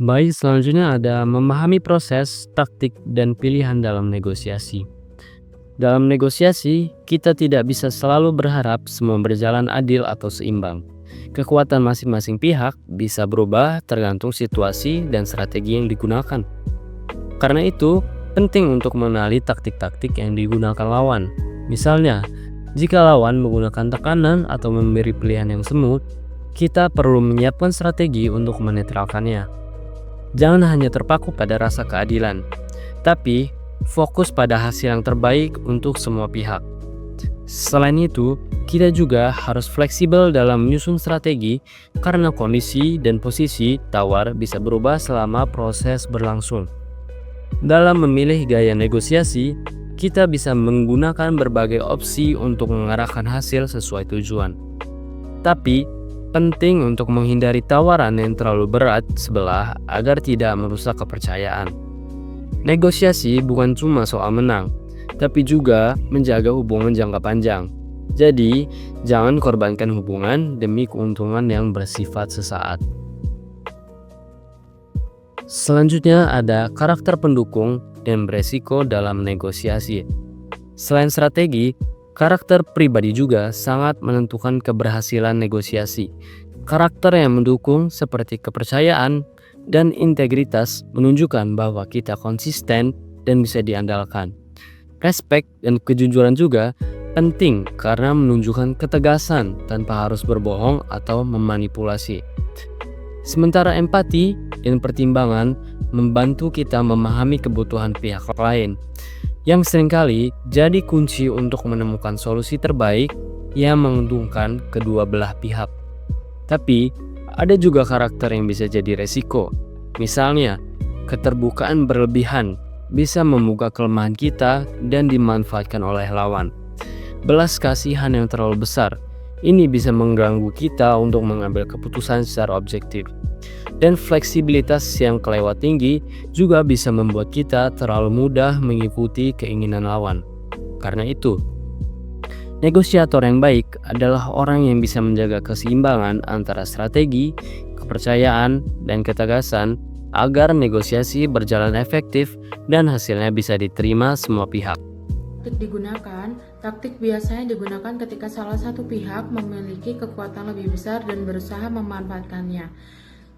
Baik, selanjutnya ada memahami proses, taktik, dan pilihan dalam negosiasi. Dalam negosiasi, kita tidak bisa selalu berharap semua berjalan adil atau seimbang. Kekuatan masing-masing pihak bisa berubah tergantung situasi dan strategi yang digunakan. Karena itu, penting untuk mengenali taktik-taktik yang digunakan lawan. Misalnya, jika lawan menggunakan tekanan atau memberi pilihan yang semu, kita perlu menyiapkan strategi untuk menetralkannya. Jangan hanya terpaku pada rasa keadilan, tapi fokus pada hasil yang terbaik untuk semua pihak. Selain itu, kita juga harus fleksibel dalam menyusun strategi karena kondisi dan posisi tawar bisa berubah selama proses berlangsung. Dalam memilih gaya negosiasi, kita bisa menggunakan berbagai opsi untuk mengarahkan hasil sesuai tujuan. Tapi, penting untuk menghindari tawaran yang terlalu berat sebelah agar tidak merusak kepercayaan. Negosiasi bukan cuma soal menang, tapi juga menjaga hubungan jangka panjang. Jadi, jangan korbankan hubungan demi keuntungan yang bersifat sesaat. Selanjutnya ada karakter pendukung dan beresiko dalam negosiasi. Selain strategi, karakter pribadi juga sangat menentukan keberhasilan negosiasi. Karakter yang mendukung seperti kepercayaan dan integritas menunjukkan bahwa kita konsisten dan bisa diandalkan. Respek dan kejujuran juga penting karena menunjukkan ketegasan tanpa harus berbohong atau memanipulasi. Sementara empati dan pertimbangan membantu kita memahami kebutuhan pihak lain, yang seringkali jadi kunci untuk menemukan solusi terbaik yang menguntungkan kedua belah pihak. Tapi, ada juga karakter yang bisa jadi resiko. Misalnya, keterbukaan berlebihan bisa membuka kelemahan kita dan dimanfaatkan oleh lawan. Belas kasihan yang terlalu besar, ini bisa mengganggu kita untuk mengambil keputusan secara objektif. Dan fleksibilitas yang kelewat tinggi juga bisa membuat kita terlalu mudah mengikuti keinginan lawan. Karena itu, negosiator yang baik adalah orang yang bisa menjaga keseimbangan antara strategi, kepercayaan, dan ketegasan agar negosiasi berjalan efektif dan hasilnya bisa diterima semua pihak. Taktik biasanya digunakan ketika salah satu pihak memiliki kekuatan lebih besar dan berusaha memanfaatkannya.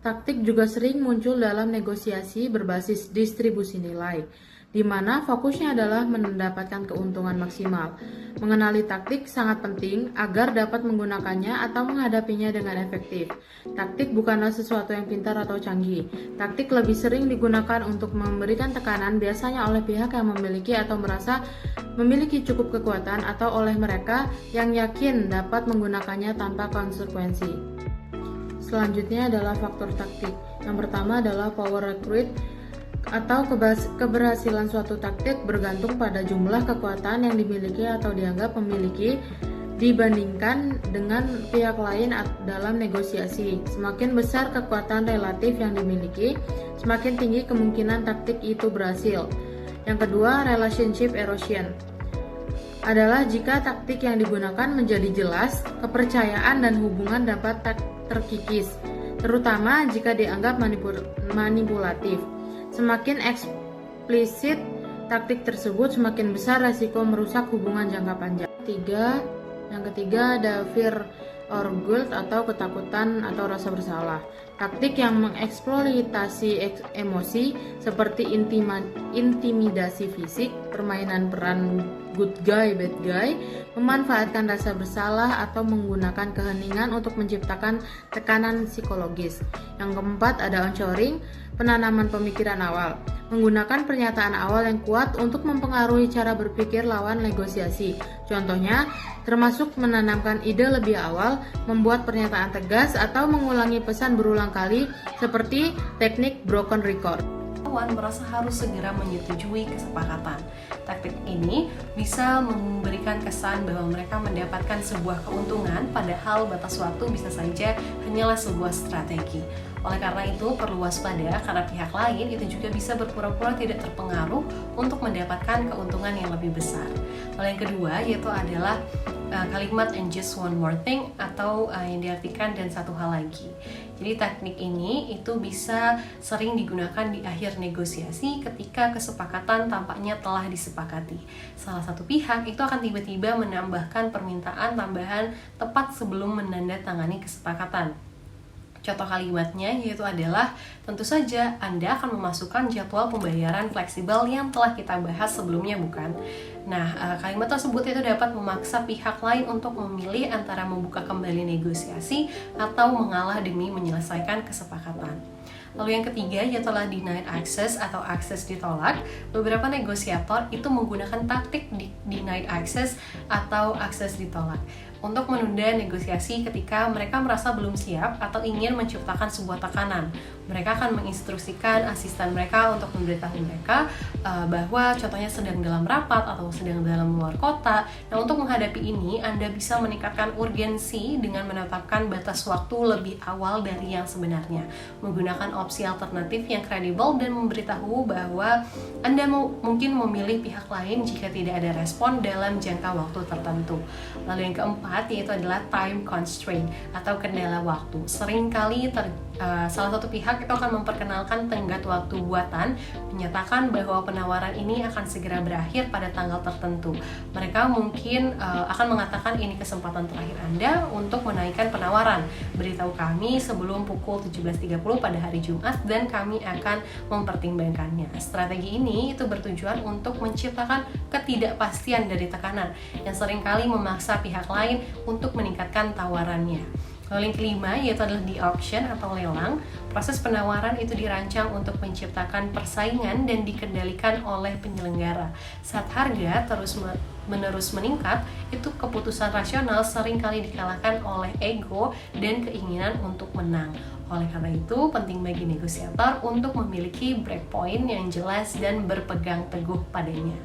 Taktik juga sering muncul dalam negosiasi berbasis distribusi nilai, di mana fokusnya adalah mendapatkan keuntungan maksimal. Mengenali taktik sangat penting agar dapat menggunakannya atau menghadapinya dengan efektif. Taktik bukanlah sesuatu yang pintar atau canggih. Taktik lebih sering digunakan untuk memberikan tekanan biasanya oleh pihak yang memiliki atau merasa memiliki cukup kekuatan atau oleh mereka yang yakin dapat menggunakannya tanpa konsekuensi. Selanjutnya adalah faktor taktik. Yang pertama adalah power recruit atau keberhasilan suatu taktik bergantung pada jumlah kekuatan yang dimiliki atau dianggap memiliki dibandingkan dengan pihak lain dalam negosiasi. Semakin besar kekuatan relatif yang dimiliki, semakin tinggi kemungkinan taktik itu berhasil. Yang kedua, relationship erosion adalah jika taktik yang digunakan menjadi jelas, kepercayaan dan hubungan dapat terkikis, terutama jika dianggap manipulatif. Semakin eksplisit taktik tersebut, semakin besar resiko merusak hubungan jangka panjang. Yang ketiga ada fear or guilt atau ketakutan atau rasa bersalah. Taktik yang mengeksploitasi emosi seperti intimidasi fisik, permainan peran good guy, bad guy, memanfaatkan rasa bersalah atau menggunakan keheningan untuk menciptakan tekanan psikologis. Yang keempat ada anchoring, penanaman pemikiran awal. Menggunakan pernyataan awal yang kuat untuk mempengaruhi cara berpikir lawan negosiasi. Contohnya, termasuk menanamkan ide lebih awal, membuat pernyataan tegas, atau mengulangi pesan berulang kali seperti teknik broken record. Lawan merasa harus segera menyetujui kesepakatan. Taktik ini bisa memberikan kesan bahwa mereka mendapatkan sebuah keuntungan, padahal batas waktu bisa saja hanyalah sebuah strategi. Oleh karena itu, perlu waspada karena pihak lain itu juga bisa berpura-pura tidak terpengaruh untuk mendapatkan keuntungan yang lebih besar. Lalu yang kedua yaitu adalah kalimat "and just one more thing" atau yang diartikan "dan satu hal lagi". Jadi teknik ini itu bisa sering digunakan di akhir negosiasi ketika kesepakatan tampaknya telah disepakati. Salah satu pihak itu akan tiba-tiba menambahkan permintaan tambahan tepat sebelum menandatangani kesepakatan. Contoh kalimatnya yaitu adalah, tentu saja Anda akan memasukkan jadwal pembayaran fleksibel yang telah kita bahas sebelumnya, bukan? Nah, kalimat tersebut itu dapat memaksa pihak lain untuk memilih antara membuka kembali negosiasi atau mengalah demi menyelesaikan kesepakatan. Lalu yang ketiga yaitu denied access atau akses ditolak. Beberapa negosiator itu menggunakan taktik denied access atau akses ditolak untuk menunda negosiasi ketika mereka merasa belum siap atau ingin menciptakan sebuah tekanan. Mereka akan menginstruksikan asisten mereka untuk memberitahu mereka bahwa contohnya sedang dalam rapat atau sedang dalam luar kota. Nah, untuk menghadapi ini, Anda bisa meningkatkan urgensi dengan menetapkan batas waktu lebih awal dari yang sebenarnya, menggunakan opsi alternatif yang kredibel dan memberitahu bahwa Anda mungkin memilih pihak lain jika tidak ada respon dalam jangka waktu tertentu. Lalu yang keempat yaitu adalah time constraint atau kendala waktu. Seringkali salah satu pihak itu akan memperkenalkan tenggat waktu buatan, menyatakan bahwa penawaran ini akan segera berakhir pada tanggal tertentu. Mereka mungkin akan mengatakan ini kesempatan terakhir Anda untuk menaikkan penawaran. Beritahu kami sebelum pukul 17.30 pada hari Jumat dan kami akan mempertimbangkannya. Strategi ini itu bertujuan untuk menciptakan ketidakpastian dari tekanan yang seringkali memaksa pihak lain untuk meningkatkan tawarannya. Lalu yang kelima yaitu adalah di auction atau lelang. Proses penawaran itu dirancang untuk menciptakan persaingan dan dikendalikan oleh penyelenggara. Saat harga terus-menerus meningkat, itu keputusan rasional seringkali dikalahkan oleh ego dan keinginan untuk menang. Oleh karena itu, penting bagi negosiator untuk memiliki breakpoint yang jelas dan berpegang teguh padanya.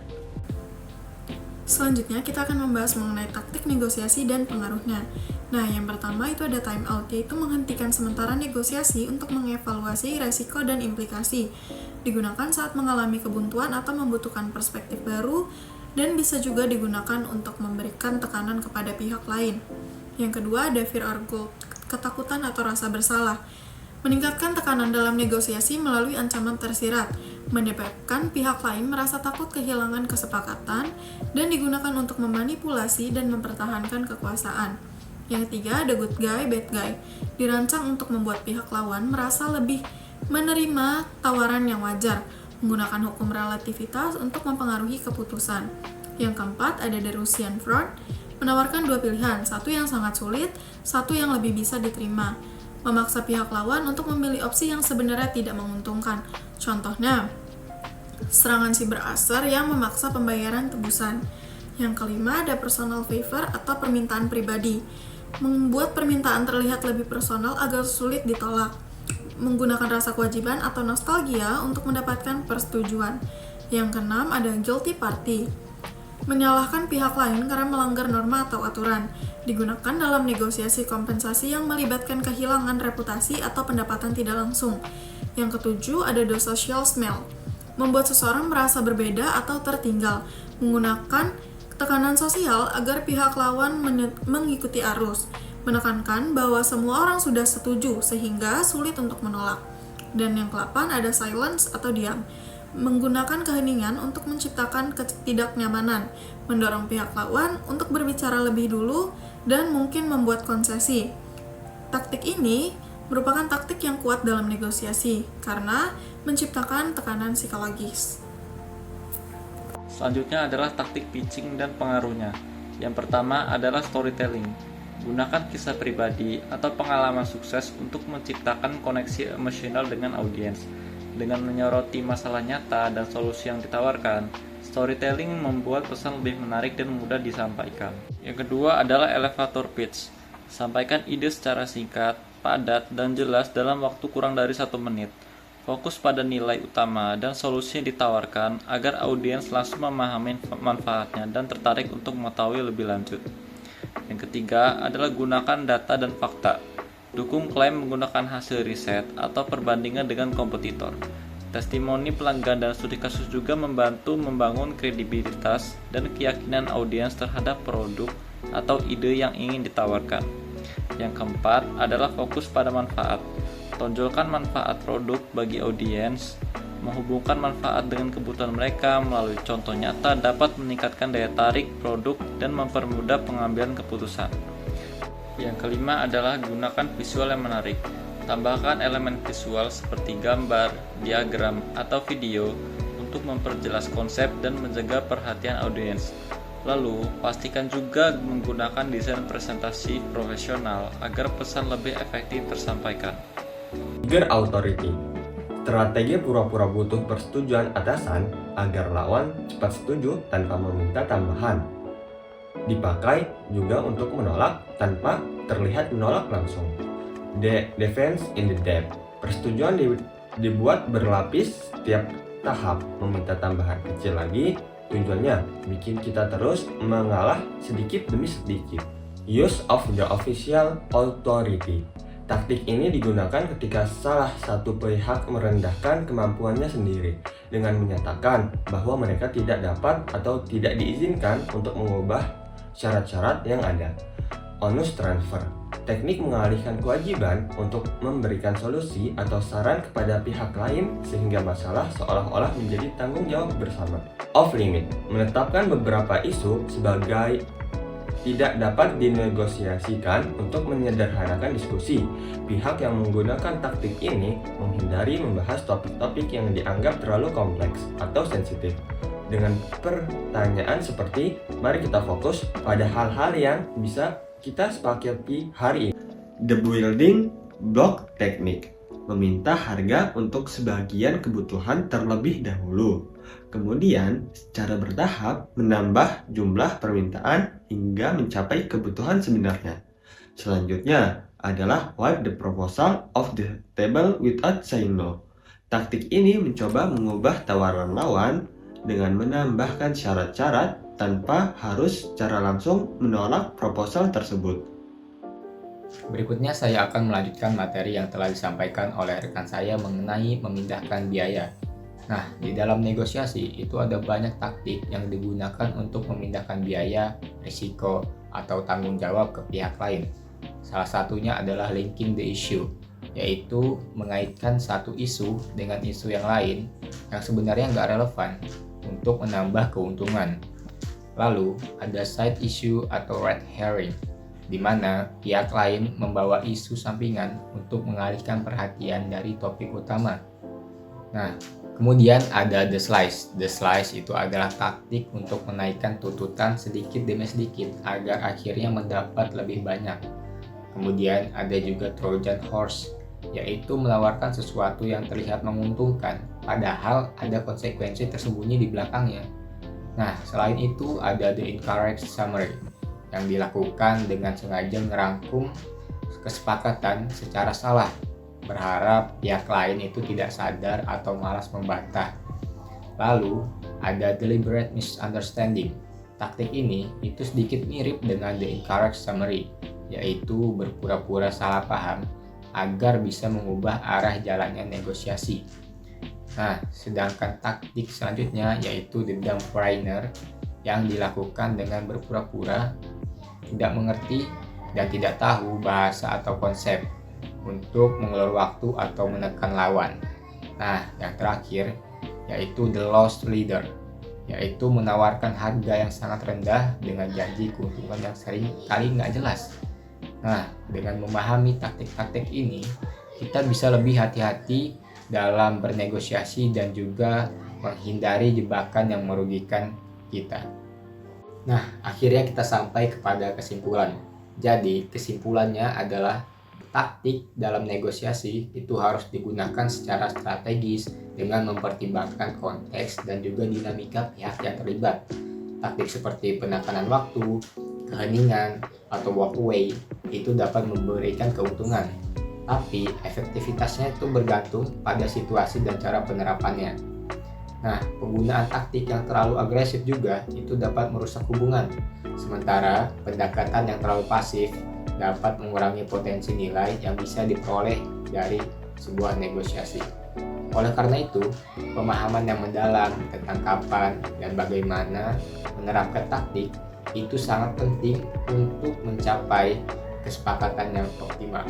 Selanjutnya kita akan membahas mengenai taktik negosiasi dan pengaruhnya. Nah, yang pertama itu ada time out, yaitu menghentikan sementara negosiasi untuk mengevaluasi resiko dan implikasi. Digunakan saat mengalami kebuntuan atau membutuhkan perspektif baru, dan bisa juga digunakan untuk memberikan tekanan kepada pihak lain. Yang kedua ada fear or guilt, ketakutan atau rasa bersalah. Meningkatkan tekanan dalam negosiasi melalui ancaman tersirat, menyebabkan pihak lain merasa takut kehilangan kesepakatan, dan digunakan untuk memanipulasi dan mempertahankan kekuasaan. Yang ketiga ada good guy, bad guy, dirancang untuk membuat pihak lawan merasa lebih menerima tawaran yang wajar, menggunakan hukum relativitas untuk mempengaruhi keputusan. Yang keempat ada the Russian fraud, menawarkan dua pilihan, satu yang sangat sulit, satu yang lebih bisa diterima, memaksa pihak lawan untuk memilih opsi yang sebenarnya tidak menguntungkan. Contohnya, serangan cyber yang memaksa pembayaran tebusan. Yang kelima ada personal favor atau permintaan pribadi, membuat permintaan terlihat lebih personal agar sulit ditolak, menggunakan rasa kewajiban atau nostalgia untuk mendapatkan persetujuan. Yang keenam ada guilty party, menyalahkan pihak lain karena melanggar norma atau aturan, digunakan dalam negosiasi kompensasi yang melibatkan kehilangan reputasi atau pendapatan tidak langsung. Yang ketujuh ada the social smell, membuat seseorang merasa berbeda atau tertinggal, menggunakan tekanan sosial agar pihak lawan mengikuti arus, menekankan bahwa semua orang sudah setuju sehingga sulit untuk menolak. Dan yang ke-8 ada silence atau diam, menggunakan keheningan untuk menciptakan ketidaknyamanan, mendorong pihak lawan untuk berbicara lebih dulu dan mungkin membuat konsesi. Taktik ini merupakan taktik yang kuat dalam negosiasi karena menciptakan tekanan psikologis. Selanjutnya adalah taktik pitching dan pengaruhnya. Yang pertama adalah storytelling. Gunakan kisah pribadi atau pengalaman sukses untuk menciptakan koneksi emosional dengan audiens. Dengan menyoroti masalah nyata dan solusi yang ditawarkan, storytelling membuat pesan lebih menarik dan mudah disampaikan. Yang kedua adalah elevator pitch. Sampaikan ide secara singkat, padat, dan jelas dalam waktu kurang dari 1 menit. Fokus pada nilai utama dan solusi yang ditawarkan agar audiens langsung memahami manfaatnya dan tertarik untuk mengetahui lebih lanjut. Yang ketiga adalah gunakan data dan fakta. Dukung klaim menggunakan hasil riset atau perbandingan dengan kompetitor. Testimoni pelanggan dan studi kasus juga membantu membangun kredibilitas dan keyakinan audiens terhadap produk atau ide yang ingin ditawarkan. Yang keempat adalah fokus pada manfaat. Tonjolkan manfaat produk bagi audiens. Menghubungkan manfaat dengan kebutuhan mereka melalui contoh nyata dapat meningkatkan daya tarik produk dan mempermudah pengambilan keputusan. Yang kelima adalah gunakan visual yang menarik. Tambahkan elemen visual seperti gambar, diagram, atau video untuk memperjelas konsep dan menjaga perhatian audiens. Lalu, pastikan juga menggunakan desain presentasi profesional agar pesan lebih efektif tersampaikan. Trigger authority. Strategi pura-pura butuh persetujuan atasan agar lawan cepat setuju tanpa meminta tambahan. Dipakai juga untuk menolak tanpa terlihat menolak langsung. Defense in the depth. Persetujuan dibuat berlapis setiap tahap, meminta tambahan kecil lagi. Tujuannya bikin kita terus mengalah sedikit demi sedikit. Use of the official authority. Taktik ini digunakan ketika salah satu pihak merendahkan kemampuannya sendiri dengan menyatakan bahwa mereka tidak dapat atau tidak diizinkan untuk mengubah syarat-syarat yang ada. Onus transfer. Teknik mengalihkan kewajiban untuk memberikan solusi atau saran kepada pihak lain sehingga masalah seolah-olah menjadi tanggung jawab bersama. Off limit. Menetapkan beberapa isu sebagai tidak dapat dinegosiasikan untuk menyederhanakan diskusi. Pihak yang menggunakan taktik ini menghindari membahas topik-topik yang dianggap terlalu kompleks atau sensitif. Dengan pertanyaan seperti, mari kita fokus pada hal-hal yang bisa kita sepakati hari ini. The building block technique. Meminta harga untuk sebagian kebutuhan terlebih dahulu. Kemudian, secara bertahap menambah jumlah permintaan hingga mencapai kebutuhan sebenarnya. Selanjutnya adalah wipe the proposal off the table without saying no. Taktik ini mencoba mengubah tawaran lawan dengan menambahkan syarat-syarat tanpa harus secara langsung menolak proposal tersebut. Berikutnya saya akan melanjutkan materi yang telah disampaikan oleh rekan saya mengenai memindahkan biaya. Nah, di dalam negosiasi itu ada banyak taktik yang digunakan untuk memindahkan biaya, risiko, atau tanggung jawab ke pihak lain. Salah satunya adalah linking the issue, yaitu mengaitkan satu isu dengan isu yang lain yang sebenarnya nggak relevan untuk menambah keuntungan. Lalu, ada side issue atau red herring, di mana pihak lain membawa isu sampingan untuk mengalihkan perhatian dari topik utama. Nah, kemudian ada the slice. The slice itu adalah taktik untuk menaikkan tuntutan sedikit demi sedikit agar akhirnya mendapat lebih banyak. Kemudian ada juga Trojan horse, yaitu menawarkan sesuatu yang terlihat menguntungkan, padahal ada konsekuensi tersembunyi di belakangnya. Nah, selain itu ada the incorrect summary, yang dilakukan dengan sengaja merangkum kesepakatan secara salah, berharap pihak lain itu tidak sadar atau malas membantah. Lalu, ada deliberate misunderstanding. Taktik ini itu sedikit mirip dengan the incorrect summary, yaitu berpura-pura salah paham agar bisa mengubah arah jalannya negosiasi. Nah, sedangkan taktik selanjutnya yaitu the dumb brainer, yang dilakukan dengan berpura-pura tidak mengerti dan tidak tahu bahasa atau konsep untuk mengulur waktu atau menekan lawan. Nah, yang terakhir yaitu the lost leader, yaitu menawarkan harga yang sangat rendah dengan janji keuntungan yang sering kali nggak jelas. Nah, dengan memahami taktik-taktik ini, kita bisa lebih hati-hati dalam bernegosiasi dan juga menghindari jebakan yang merugikan kita. Nah, akhirnya kita sampai kepada kesimpulan. Jadi, kesimpulannya adalah taktik dalam negosiasi itu harus digunakan secara strategis dengan mempertimbangkan konteks dan juga dinamika pihak yang terlibat. Taktik seperti penekanan waktu, keheningan, atau walk away itu dapat memberikan keuntungan. Tapi efektivitasnya itu bergantung pada situasi dan cara penerapannya. Nah, penggunaan taktik yang terlalu agresif juga itu dapat merusak hubungan. Sementara pendekatan yang terlalu pasif dapat mengurangi potensi nilai yang bisa diperoleh dari sebuah negosiasi. Oleh karena itu, pemahaman yang mendalam tentang kapan dan bagaimana menerapkan taktik itu sangat penting untuk mencapai kesepakatan yang optimal.